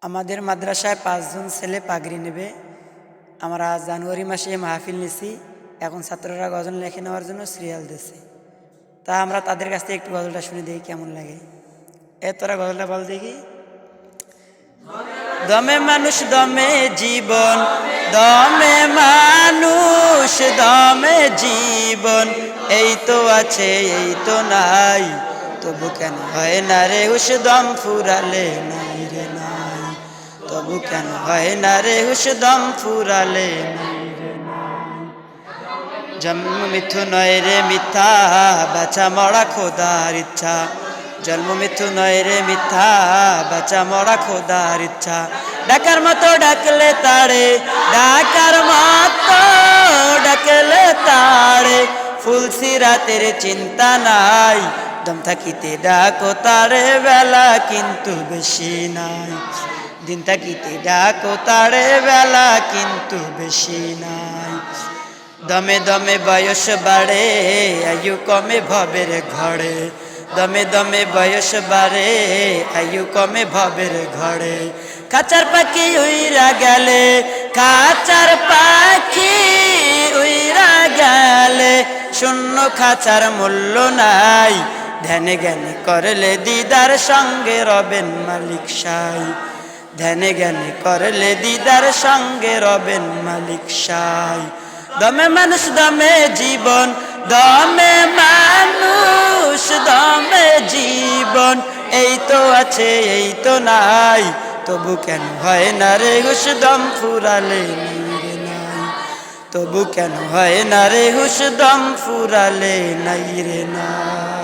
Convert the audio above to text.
আমাদের মাদ্রাসায় ৫ জন ছেলে পাগড়ি নেবে। আমরা জানুয়ারি মাসে মাহফিল নিছি। এখন ছাত্ররা গজল লেখে নেওয়ার জন্য সিরিয়াল দিচ্ছে। তা আমরা তাদের কাছ থেকে একটু গজলটা শুনে দেখি কেমন লাগে। তোরা গজলটা বল দেখি। দমে মানুষ দমে জীবন, দমে মানুষ দমে জীবন, এই তো আছে এই তো নাই, তবু কেন হয় না রে হুশ দম ফুরালে নাই রে নাই, তবু কেন হয় না রে হুশ দম ফুরালে নাই রে নাই। জন্ম মিথ্যু নয় রে মিথ্যা, বাঁচা মরা খোদার ইচ্ছা। জন্ম মিথ্যু নয় রে মিথ্যা, বাঁচা মরা খোদার ইচ্ছা। ডাকার মতো ডাকলে তারে, ডাকার মতো ডাকলে তারে, ফুলসি রাতের চিন্তা নাই, দম থাকিতে ডাকো তারে বেলা কিন্তু বেশি নাই। দিন থাকিতে ডাকো তারে বেলা কিন্তু বেশি নাই। দমে দমে বয়স বাড়ে, আয়ু কমে ভবের ঘরে। দমে দমে বয়স বাড়ে, আয়ু কমে ভবের ঘরে। খাঁচার পাখি উইরা গেলে, খাঁচার পাখি উইরা গেলে, শূন্য খাঁচার মূল্য নাই। ধ্যানে জ্ঞানে করলে দিদার সঙ্গে রবেন মালিক সাই। ধ্যানে জ্ঞানে করলে দিদার সঙ্গে রবেন মালিক সাই। দমে মানুষ দমে জীবন, দমে মানুষ দমে জীবন, এই তো আছে এই তো নাই, তবু কেন হয় না রে হুশ দম ফুরালে নাই রে নাই, তবু কেন হয় না রে হুশ দম ফুরালে নাই রে নাই।